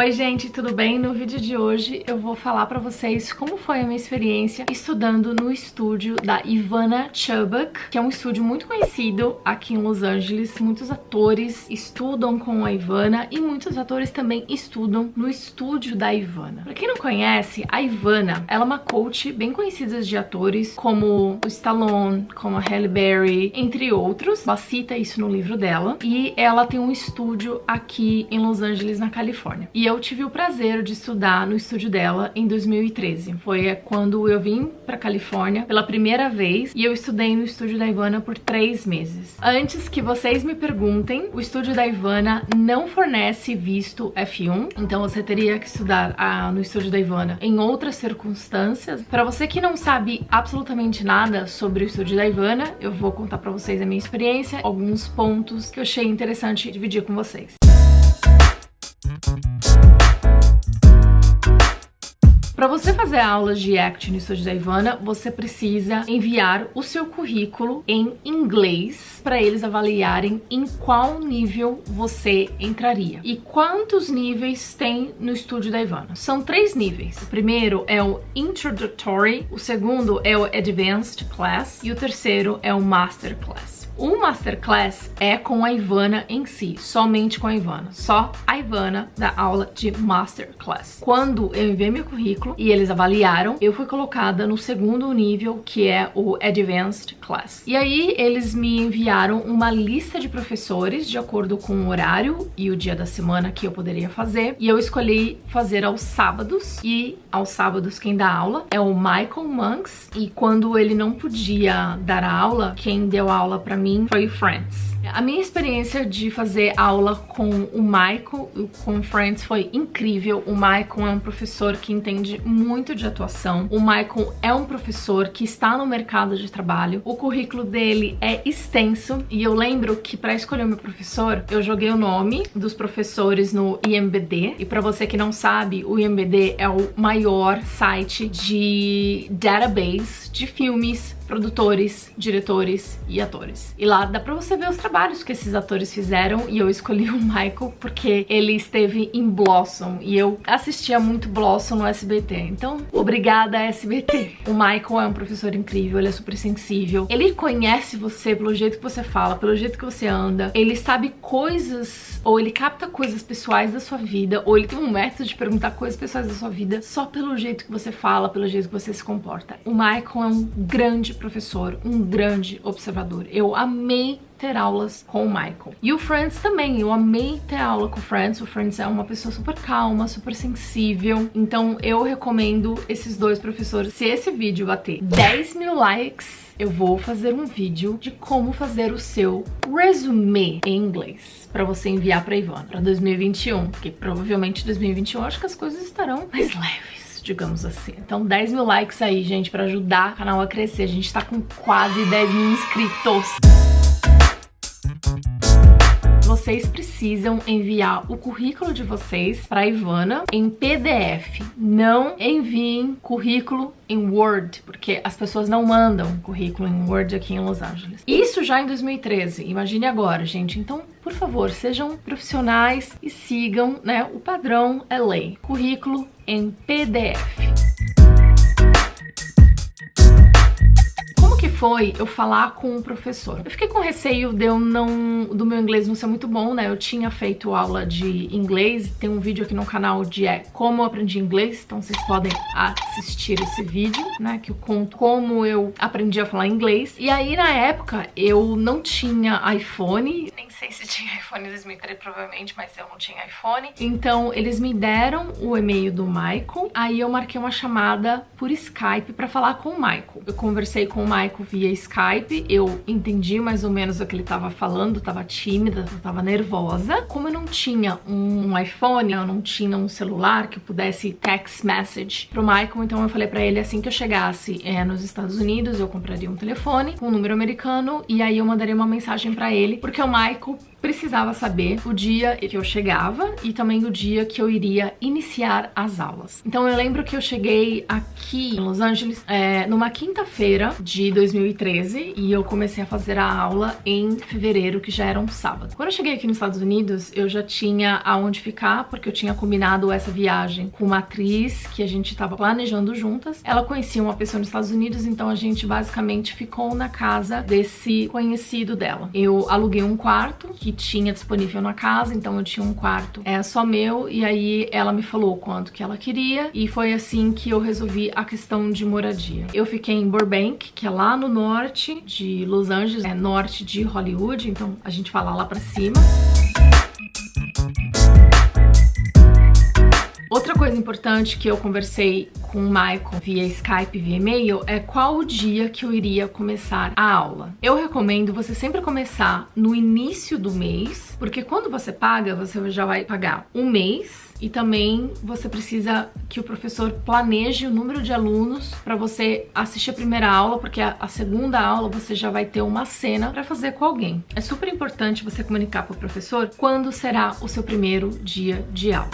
Oi gente, tudo bem? No vídeo de hoje eu vou falar pra vocês como foi a minha experiência estudando no estúdio da Ivana Chubbuck, que é um estúdio muito conhecido aqui em Los Angeles. Muitos atores estudam com a Ivana e muitos atores também estudam no estúdio da Ivana. Pra quem não conhece, a Ivana, ela é uma coach bem conhecida de atores como o Stallone, como a Halle Berry, entre outros. Ela cita isso no livro dela e ela tem um estúdio aqui em Los Angeles, na Califórnia. E eu tive o prazer de estudar no estúdio dela em 2013. Foi quando eu vim pra Califórnia pela primeira vez e eu estudei no estúdio da Ivana por 3 meses. Antes que vocês me perguntem, o estúdio da Ivana não fornece visto F1, então você teria que estudar no estúdio da Ivana em outras circunstâncias. Para você que não sabe absolutamente nada sobre o estúdio da Ivana, eu vou contar pra vocês a minha experiência, alguns pontos que eu achei interessante dividir com vocês. Para você fazer aulas de acting no estúdio da Ivana, você precisa enviar o seu currículo em inglês para eles avaliarem em qual nível você entraria. E quantos níveis tem no estúdio da Ivana? São 3 níveis. O primeiro é o Introductory, o segundo é o Advanced Class e o terceiro é o Master Class. O Masterclass é com a Ivana em si, somente com a Ivana. Só a Ivana dá aula de Masterclass. Quando eu enviei meu currículo e eles avaliaram, eu fui colocada no segundo nível, que é o Advanced Class. E aí eles me enviaram uma lista de professores de acordo com o horário e o dia da semana que eu poderia fazer. E eu escolhi fazer aos sábados. E aos sábados quem dá aula é o Michael Monks. E quando ele não podia dar a aula, quem deu aula pra mim foi o Friends. A minha experiência de fazer aula com o Michael, com o Friends, foi incrível. O Michael é um professor que entende muito de atuação. O Michael é um professor que está no mercado de trabalho. O currículo dele é extenso e eu lembro que para escolher o meu professor, eu joguei o nome dos professores no IMDb. E para você que não sabe, o IMDb é o maior site de database de filmes, produtores, diretores e atores. E lá dá pra você ver os trabalhos que esses atores fizeram e eu escolhi o Michael porque ele esteve em Blossom e eu assistia muito Blossom no SBT. Então, obrigada SBT. O Michael é um professor incrível, ele é super sensível. Ele conhece você pelo jeito que você fala, pelo jeito que você anda. Ele sabe coisas, ou ele capta coisas pessoais da sua vida, ou ele tem um método de perguntar coisas pessoais da sua vida só pelo jeito que você fala, pelo jeito que você se comporta. O Michael é um grande professor, um grande observador. Eu amei ter aulas com o Michael. E o Friends também, eu amei ter aula com o Friends. O Friends é uma pessoa super calma, super sensível. Então eu recomendo esses dois professores. Se esse vídeo bater 10 mil likes, eu vou fazer um vídeo de como fazer o seu resumê em inglês para você enviar para Ivana para 2021, porque provavelmente 2021 acho que as coisas estarão mais leves, digamos assim. Então 10 mil likes aí, gente, para ajudar o canal a crescer. A gente tá com quase 10 mil inscritos. Vocês precisam enviar o currículo de vocês para a Ivana em PDF. Não enviem currículo em Word, porque as pessoas não mandam currículo em Word aqui em Los Angeles. Isso já em 2013, imagine agora, gente. Então, por favor, sejam profissionais e sigam, né, o padrão é lei. Currículo em PDF. Que foi eu falar com o professor. Eu fiquei com receio do meu inglês não ser muito bom, né? Eu tinha feito aula de inglês, tem um vídeo aqui no canal de como eu aprendi inglês, então vocês podem assistir esse vídeo, né? Que eu conto como eu aprendi a falar inglês. E aí, na época, eu não tinha iPhone, nem sei se tinha iPhone em 2003, provavelmente, mas eu não tinha iPhone. Então, eles me deram o e-mail do Michael, aí eu marquei uma chamada por Skype pra falar com o Michael. Eu conversei com o Michael via Skype, eu entendi mais ou menos o que ele tava falando, tava tímida, tava nervosa. Como eu não tinha um iPhone, eu não tinha um celular que eu pudesse text message pro Michael, então eu falei pra ele assim que eu chegasse nos Estados Unidos, eu compraria um telefone, um número americano, e aí eu mandaria uma mensagem pra ele, porque o Michael precisava saber o dia que eu chegava e também o dia que eu iria iniciar as aulas. Então eu lembro que eu cheguei aqui em Los Angeles numa quinta-feira de 2013 e eu comecei a fazer a aula em fevereiro, que já era um sábado. Quando eu cheguei aqui nos Estados Unidos, eu já tinha aonde ficar, porque eu tinha combinado essa viagem com uma atriz que a gente estava planejando juntas. Ela conhecia uma pessoa nos Estados Unidos, então a gente basicamente ficou na casa desse conhecido dela. Eu aluguei um quarto que tinha disponível na casa, então eu tinha um quarto só meu, e aí ela me falou quanto que ela queria e foi assim que eu resolvi a questão de moradia. Eu fiquei em Burbank, que é lá no norte de Los Angeles, norte de Hollywood, então a gente fala lá pra cima. Outra coisa importante que eu conversei com o Michael via Skype, via e-mail, é qual o dia que eu iria começar a aula. Eu recomendo você sempre começar no início do mês, porque quando você paga, você já vai pagar um mês e também você precisa que o professor planeje o número de alunos para você assistir a primeira aula, porque a segunda aula você já vai ter uma cena para fazer com alguém. É super importante você comunicar para o professor quando será o seu primeiro dia de aula.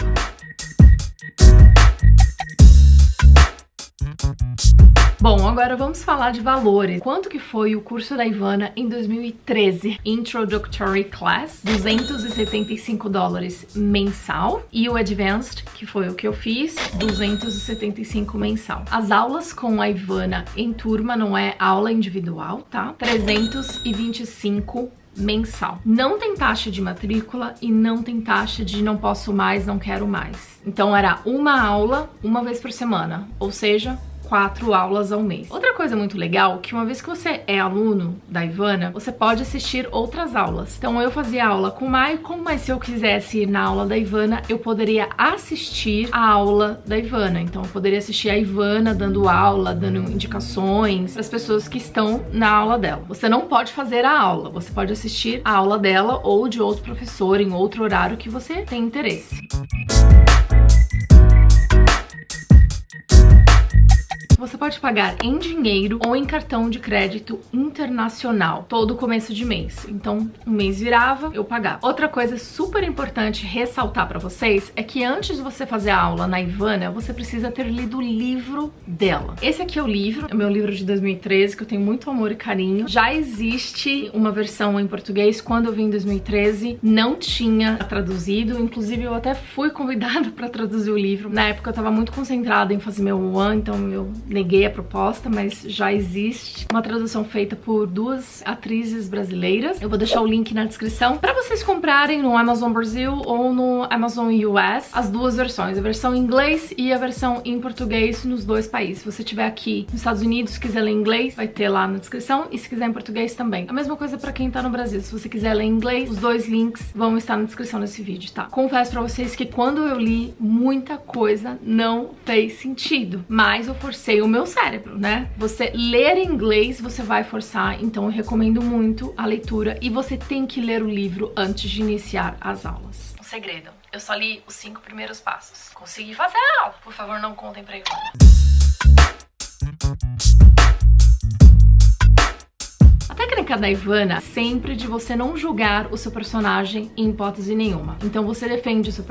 Bom, agora vamos falar de valores. Quanto que foi o curso da Ivana em 2013? Introductory Class, $275 mensal. E o Advanced, que foi o que eu fiz, $275 mensal. As aulas com a Ivana em turma, não é aula individual, tá? $325 mensal. Não tem taxa de matrícula e não tem taxa de não posso mais, não quero mais. Então era uma aula, uma vez por semana, ou seja, 4 aulas ao mês. Outra coisa muito legal, que uma vez que você é aluno da Ivana, você pode assistir outras aulas. Então eu fazia aula com o Michael, mas se eu quisesse ir na aula da Ivana, eu poderia assistir a aula da Ivana. Então eu poderia assistir a Ivana dando aula, dando indicações para as pessoas que estão na aula dela. Você não pode fazer a aula, você pode assistir a aula dela ou de outro professor em outro horário que você tem interesse. Você pode pagar em dinheiro ou em cartão de crédito internacional todo começo de mês. Então, um mês virava, eu pagava. Outra coisa super importante ressaltar pra vocês é que antes de você fazer a aula na Ivana, você precisa ter lido o livro dela. Esse aqui é o livro, é o meu livro de 2013, que eu tenho muito amor e carinho. Já existe uma versão em português. Quando eu vim em 2013, não tinha traduzido. Inclusive, eu até fui convidada pra traduzir o livro. Na época, eu tava muito concentrada em fazer meu One, então eu neguei a proposta, mas já existe uma tradução feita por 2 atrizes brasileiras. Eu vou deixar o link na descrição para vocês comprarem no Amazon Brasil ou no Amazon US as 2 versões, a versão em inglês e a versão em português nos 2 países. Se você estiver aqui nos Estados Unidos, quiser ler em inglês, vai ter lá na descrição, e se quiser em português também. A mesma coisa para quem tá no Brasil. Se você quiser ler em inglês, os 2 links vão estar na descrição desse vídeo, tá? Confesso para vocês que quando eu li, muita coisa não fez sentido, mas eu forcei o meu cérebro, né? Você ler em inglês, você vai forçar, então eu recomendo muito a leitura e você tem que ler o livro antes de iniciar as aulas. Um segredo, eu só li os 5 primeiros passos. Consegui fazer a aula. Por favor, não contem pra Ivana. A técnica da Ivana é sempre de você não julgar o seu personagem em hipótese nenhuma. Então você defende o seu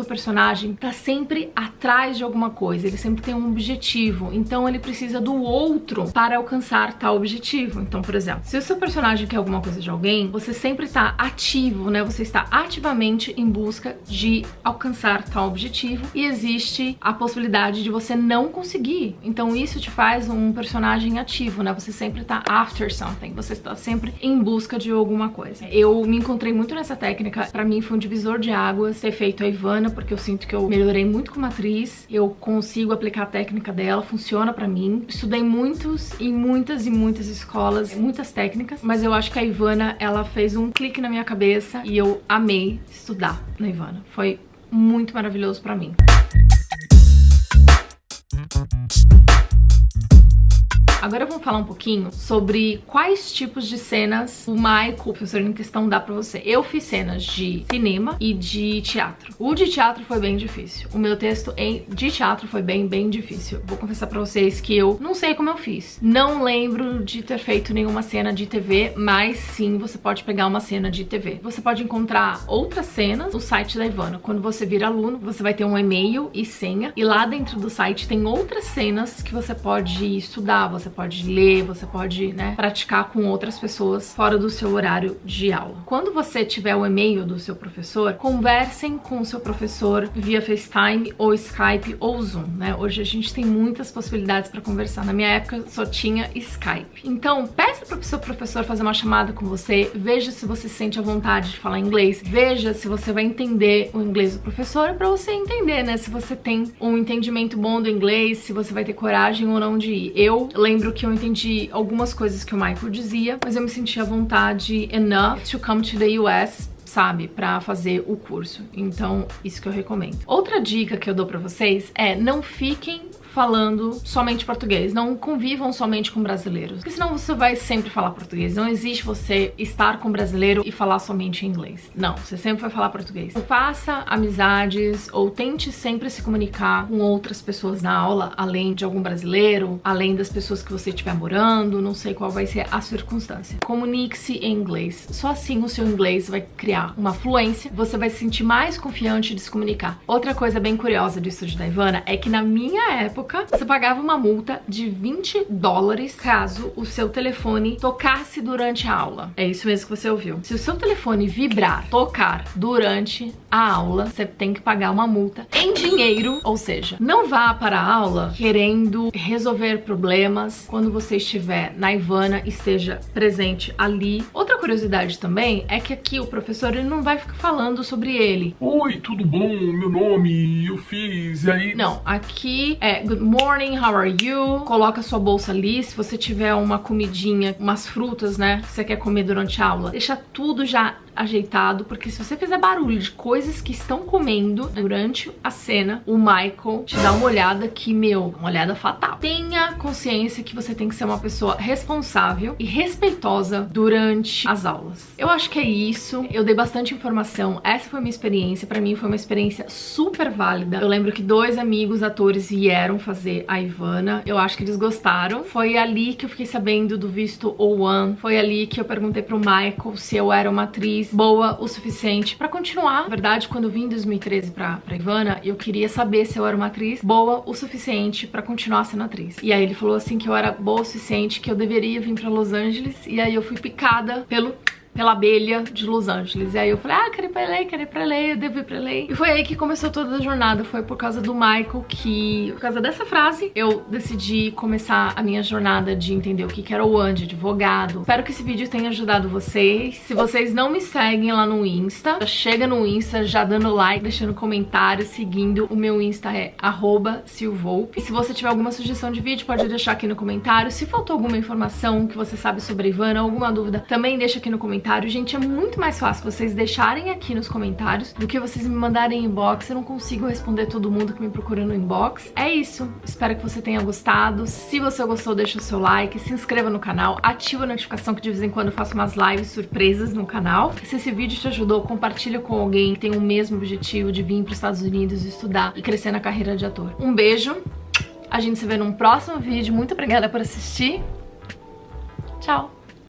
personagem tá sempre atrás de alguma coisa, ele sempre tem um objetivo, então ele precisa do outro para alcançar tal objetivo. Então, por exemplo, se o seu personagem quer alguma coisa de alguém, você sempre tá ativo, né? Você está ativamente em busca de alcançar tal objetivo e existe a possibilidade de você não conseguir. Então isso te faz um personagem ativo, né? Você sempre tá after something, você está sempre em busca de alguma coisa. Eu me encontrei muito nessa técnica, pra mim foi um divisor de águas ter feito a Ivana, porque eu sinto que eu melhorei muito como atriz, eu consigo aplicar a técnica dela, funciona pra mim. Estudei em muitas escolas, muitas técnicas, mas eu acho que a Ivana, ela fez um clique na minha cabeça e eu amei estudar na Ivana. Foi muito maravilhoso pra mim. Agora vamos falar um pouquinho sobre quais tipos de cenas o Michael, o professor em questão, dá pra você. Eu fiz cenas de cinema e de teatro. O de teatro foi bem difícil. O meu texto de teatro foi bem difícil. Vou confessar pra vocês que eu não sei como eu fiz. Não lembro de ter feito nenhuma cena de TV, mas sim, você pode pegar uma cena de TV. Você pode encontrar outras cenas no site da Ivana. Quando você vira aluno, você vai ter um e-mail e senha, e lá dentro do site tem outras cenas que você pode estudar, você pode ler, você pode, né, praticar com outras pessoas fora do seu horário de aula. Quando você tiver o e-mail do seu professor, conversem com o seu professor via FaceTime ou Skype ou Zoom, né? Hoje a gente tem muitas possibilidades para conversar. Na minha época só tinha Skype. Então, peça para o seu professor fazer uma chamada com você, veja se você sente a vontade de falar inglês, veja se você vai entender o inglês do professor, para você entender, né, se você tem um entendimento bom do inglês, se você vai ter coragem ou não de ir. Eu lembro que eu entendi algumas coisas que o Michael dizia, mas eu me sentia à vontade enough to come to the US, sabe, pra fazer o curso. Então, isso que eu recomendo. Outra dica que eu dou pra vocês é: não fiquem falando somente português, não convivam somente com brasileiros, porque senão você vai sempre falar português. Não existe você estar com brasileiro e falar somente inglês. Não, você sempre vai falar português. Faça amizades ou tente sempre se comunicar com outras pessoas na aula, além de algum brasileiro, além das pessoas que você estiver morando, não sei qual vai ser a circunstância. Comunique-se em inglês. Só assim o seu inglês vai criar uma fluência, você vai se sentir mais confiante de se comunicar. Outra coisa bem curiosa do estúdio da Ivana é que na minha época você pagava uma multa de $20 caso o seu telefone tocasse durante a aula. É isso mesmo que você ouviu. Se o seu telefone vibrar, tocar durante a aula, você tem que pagar uma multa em dinheiro. Ou seja, não vá para a aula querendo resolver problemas. Quando você estiver na Ivana, esteja presente ali. Outra curiosidade também é que aqui o professor, ele não vai ficar falando sobre ele. Oi, tudo bom? Meu nome, eu fiz, e aí? Não, aqui é good morning, how are you? Coloca sua bolsa ali. Se você tiver uma comidinha, umas frutas, né, que você quer comer durante a aula, deixa tudo já ajeitado, porque se você fizer barulho de coisas que estão comendo durante a cena, o Michael te dá uma olhada que, uma olhada fatal. Tenha consciência que você tem que ser uma pessoa responsável e respeitosa durante as aulas. Eu acho que é isso. Eu dei bastante informação. Essa foi a minha experiência. Pra mim foi uma experiência super válida. Eu lembro que 2 amigos atores vieram fazer a Ivana. Eu acho que eles gostaram. Foi ali que eu fiquei sabendo do visto O1. Foi ali que eu perguntei pro Michael se eu era uma atriz boa o suficiente pra continuar. Na verdade, quando eu vim em 2013 pra Ivana, eu queria saber se eu era uma atriz boa o suficiente pra continuar sendo atriz. E aí ele falou assim que eu era boa o suficiente, que eu deveria vir pra Los Angeles. E aí eu fui picada pela abelha de Los Angeles. E aí eu falei, quero ir pra LA, eu devo ir pra LA. E foi aí que começou toda a jornada. Foi por causa do Michael que, por causa dessa frase, eu decidi começar a minha jornada de entender o que era o ONE, de advogado. Espero que esse vídeo tenha ajudado vocês. Se vocês não me seguem lá no Insta, já chega no Insta, já dando like, deixando comentário, seguindo. O meu Insta é @silvolpe. E se você tiver alguma sugestão de vídeo, pode deixar aqui no comentário. Se faltou alguma informação que você sabe sobre a Ivana, alguma dúvida, também deixa aqui no comentário. Gente, é muito mais fácil vocês deixarem aqui nos comentários do que vocês me mandarem inbox. Eu não consigo responder todo mundo que me procura no inbox. É isso. Espero que você tenha gostado. Se você gostou, deixa o seu like, se inscreva no canal, ativa a notificação que de vez em quando eu faço umas lives surpresas no canal. Se esse vídeo te ajudou, compartilha com alguém que tem o mesmo objetivo de vir para os Estados Unidos estudar e crescer na carreira de ator. Um beijo. A gente se vê num próximo vídeo. Muito obrigada por assistir. Tchau.